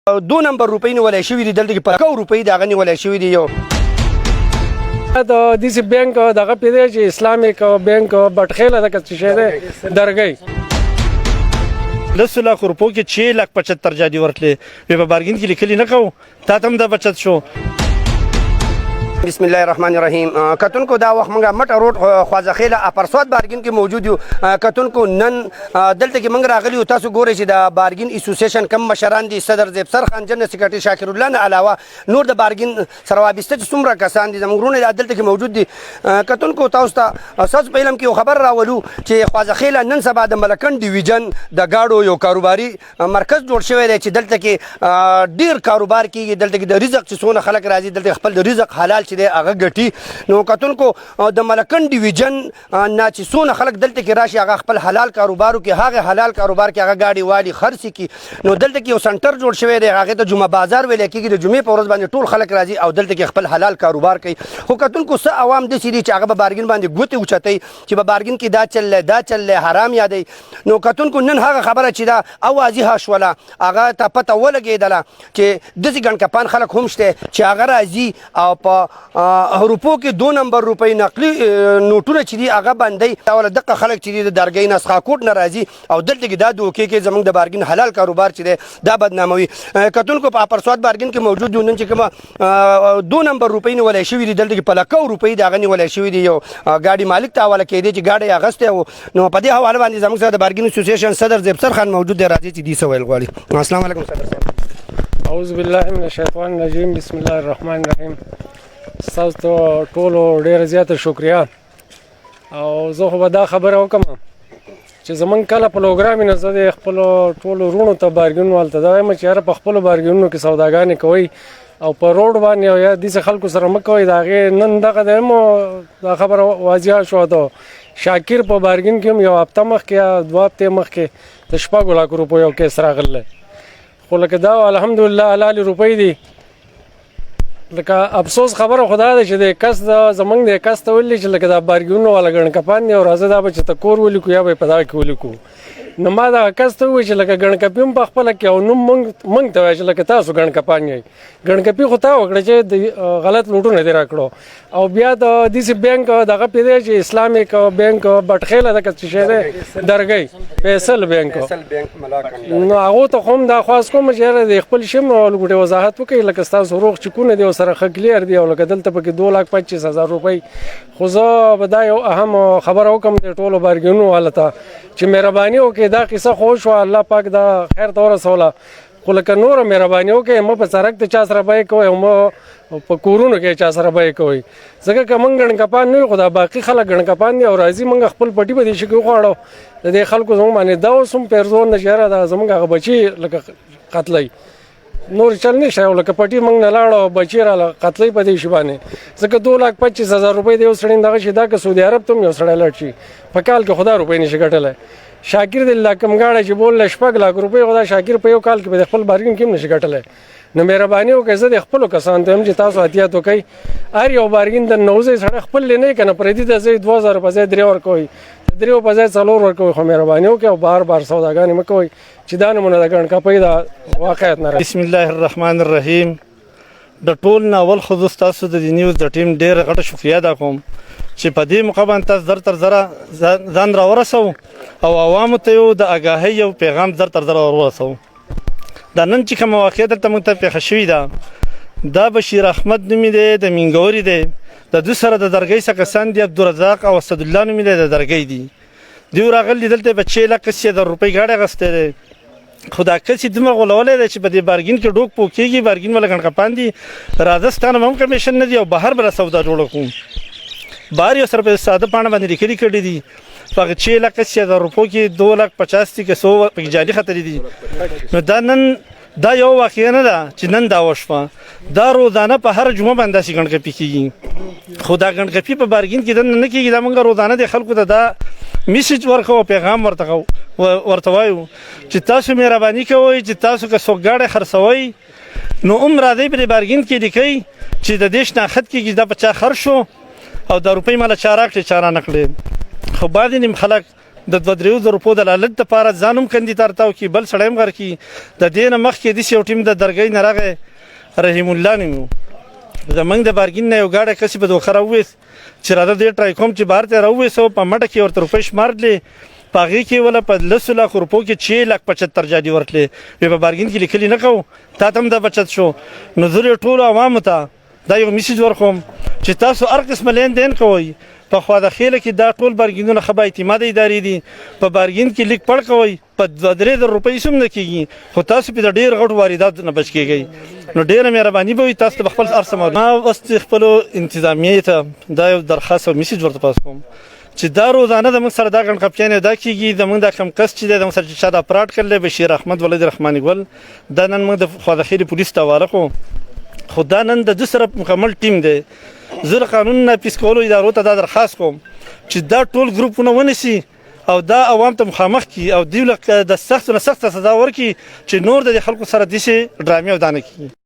2 نمبر روپۍ نیولای شوي دي دلته کې په 100 روپۍ دغه نیولای شوي دي. یو د دې بانک دغه پیدا چې اسلامیک بانک بټخیله د کڅ شه ده درګي 10 لک روپو کې 6 لک 75 جادي ورتلې په بارګین کې لیکلي نه کو تا تم د بچت شو. بسم الله الرحمن الرحیم. کتونکو دا وخت موږ مټ روډ خوازخیله اپرسواد بارګین کې موجود یو. کتونکو نن دلته کې موږ راغلی یو. تاسو ګورئ چې د بارګین اسوسییشن کم مشران دي صدر زیبسر خان جنرال سیکریټري شاکر الله نه علاوه نور د بارګین سره وابسته چې څومره کسان دي زموږ ورونه دلته کې موجود دي. کتونکو تاسو ته اساس په علم کې خبر راولو چې خوازخیله نن سبا د ملکن ډیویژن د گاډو یو کاروباري مرکز جوړ شوی دی چې دلته کې ډیر کاروبار کیږي. دلته کې د رزق چې څونه خلک راځي دلته خپل د رزق حلال چې هغه ګټي. نو کتونکو د ملکن ډیویژن نه چې څونه خلک دلته کې راشي هغه خپل حلال کاروبارو کې هغه حلال کاروبار کې هغه گاډي والی خرڅ کی. نو دلته کې یو سنټر جوړ شوی دی هغه ته جمعه بازار ویل کېږي. د جمعې په ورځ باندې ټول خلک راځي او دلته کې خپل حلال کاروبار کوي. خو کتونکو څه عوام دي چې هغه په بارګین باندې ګوتې اوچتای چې په بارګین کې دا چل حرام یادي. نو کتونکو نن هغه خبره چې دا اوازي هاشوله هغه ته پته ولګېدله چې داسې ګڼکپان خلک هم شته چې هغه راځي او په روپو کې 2 نمبر روپۍ نقلي نوټونه چې دي هغه باندې دا ول دغه خلک چې دي د درګۍ نه څخه نه راځي او دلته کې دا دوکې کې زمونږ د بارګین حلال کاروبار چې دی دا بدناموي. کتونکو په اپرسواد بارګین کې موجود دي نن چې کومه 2 نمبر روپۍ نیولای شوي دي دلته کې په 100 روپۍ دغه نیولای شوي دي. یو ګاډي مالک ته حواله کېدی چې ګاډي اغسته و. نو په دې حواله باندې زموږ سره د بارګین اسوسییشن صدر زیبسر خان موجود دی. راځي چې دې سوال غواړي. السلام علیکم صدر صاحب. اعوذ بالله من الشیطان الرجیم. بسم الله الرحمن الرحیم. تاسو ته ټولو ډېر زیاته شکریا او زه خو به دا خبره وکم چې زمونږ کله پروګرام نه زه د خپلو ټولو وروڼو ته بارګینونو هلته دا وایم چې یاره په خپلو بارګینونو کې سوداګانې کوئ او په روډ باندې او یا داسې خلکو سره مه کوئ. د هغې نن دغه دی دا خبره واضحه شوه. د شاکر په بارګین کې هم یو هفته مخکې یا 2 هفتې مخکې د 6 لکو روپیو یو کیس راغلی. خو لکه دا الحمدلله حلالې روپۍ دي. لکه افسوس خبره خدا ده چې د کس د زمونږ د کس ته ویلي چې لکه دا بارګینونه والا ګڼکپان دي او راځه دا به چې ته کور ولیکو یا به یې په دغه کې ولیکو. نو ما دغه کس ته ووایي چې لکه ګڼکپي هم په خپله کې او نوم موږ ته وایي چې لکه تاسو ګڼکپان یئ. ګڼکپي خو تا وکړه چې غلط لوټونه دې راکړو. او بیا د داسې بانک دغه پیدا چې اسلامیک بانک بټخیله د کڅ شه ده درګي فیصل بانک. نو هغه ته هم دا خواست کوم چې د خپل شم لګوټه وضاحت وکړي لکه تاسو روغ چکونه دی سره خکلیر دی او لکه دلته پکې 2,25,000 روپۍ. خو زه به دا یو اهم خبره وکم د ټولو بارګینونو والته چې مهرباني وکړئ دا قصه خو شوه الله پاک دا خیر ته ورسوله. خو لکه نوره مهرباني وکړئ مه په سړک ته چا سره بیې کوئ او مه په کورونو کې چا سره بیې کوئ ځکه که موږ ګڼکپان نه یو خو دا باقي خلک ګڼکپان دي او راځي موږ خپل پټي به دې شي کې وخواړو د دې خلکو زموږ باندې دا اوس هم پیرزون نه چېره دا زموږ هغه بچي لکه قتلوي نور چل نشته. او لکه پټي موږ نه لاړو بچي راله قتلوي په دې شي باندې ځکه 2,25,000 روپۍ د یو سړي دغه شي دا که سعودي عرب ته هم یو سړی لاړ شي په کال کې خو دا روپۍ نشي ګټلی. شاکر د لکم گاډه چې بول 6 لک روپۍ خدا شاکر په یو کال کې به خپل بارګین کې نشي ګټلی. نو مهرباني وکړئ زه د خپلو کسان ته هم چې تاسو احتیاط وکئ. هر یو بارګین د 9 سړی خپل نه کنه پردي ته ځای 2000 په ځای 3 ورکوئ 3 په ځای 4 ورکوئ. خو مهرباني وکړئ او بار سوداګانې مه کوئ چې دا نمونه د ګڼکپۍ د واقعیت نه. بسم الله الرحمن الرحیم. د ټول نه اول خو زه ستاسو د نیوز د ټیم ډېره غټه شکریا ادا کوم چې په دې موقع باندې تاسو زر تر زره ځان راورسوو او عوامو ته یو د آګاهۍ یو پیغام زر تر زره ورسوو. دا نن چې کومه واقعه دلته موږ ته پېښه شوې ده دا بشیر احمد نومې دی د مینګوري دی. د دوی سره د درګۍ څخه کسان دي عبدالرزاق او اسدالله نومې دی د درګۍ دي. دوی راغلي دلته په 6,80,000 روپۍ ګاډی اخیستی دی. خو دا کس یې دومره غولولی دی چې په دې بارګین کې ډوک پوک کېږي. بارګین والا ګڼکپان دي راځه ستا نه هم کمیشن نه دي او بهر به سودا جوړه کړو. بهر یو سره په ساده پاڼه باندې لیکلي کړي دي په 6,80,000 روپو کې 2,50,000 کې 100 پکې جعلي خطرې دي. نو دا نن دا یو واقعه نه ده چې نن دا وشوه. دا روزانه په هر جمعه باندې داسې ګڼکپي کېږي. خو دا ګڼکپي په بارګین کې دننه نه کېږي. دا موږ روزانه د خلکو ته دا میسج ورکوو پیغام ورته وایو چې تاسو مهرباني کوئ چې تاسو که څوک ګاډی خرڅوئ نو هم راځئ په دې بارګین کې لیکئ چې د دې شناخت کېږي دا په چا خرڅ شو او دا روپۍ ماله چا راکړې چا رانه کړې. خو بعضې نیم خلک د 2-3 روپو د لالچ دپاره ځان هم کندې ته راتاو کړي بل سړی هم غر کړي. د دې نه مخکې داسې یو ټیم د درګۍ نه راغی رحیم الله نوم و زمونږ د بارګین نه یو ګاډی کسې په دوکه راوویست چې راته دې ټرای کوم چې بهر ته راوویسو په مټه کې ورته روپۍ شمارلې په هغې کې وله په 10 لک روپو کې 6,75,000 جادي ورتلې وی په بارګین کې لیکلي نه کوو تا ته هم دا بچت شو. نو زه ټولو عوامو ته دا یو میسیج ورکوم چې تاسو هر قسمه لین دین کوئ په خوا د خیله کې دا ټول بارګینونه ښه با اعتماده ادارې دي. په بارګین کې لیک پړ کوئ په 2-3 روپۍ هم نه کېږي خو تاسو پې د ډېر غټو وارداتو نه بچ کېږئ. نو ډېره مهرباني به وي تاسو ته به خپل هر څه ما اوس خپلو انتظامیې ته دا یو درخواست او میسیج ورته پاس کوم چې دا روزانه زموږ سره دا ګڼ دا کېږي. زموږ دا کم کس چې دی زموږ سره چې چا دا اپراډ کړلی بشیر احمد ولد رحماني ګل دا نن موږ د خوا د خیرې پولیس ته حواله کړو خو دا نن د ده سره مکمل ټیم دی. زه د قانون نافظ کولو ادارو ته دا درخواست کوم چې دا ټول ګروپونه ونیسي او دا عوام ته مخامخ کړي او دوی له د سختو نه سخته سزا ورکړي چې نور د خلکو سره داسې ډرامې او دا نه کړي.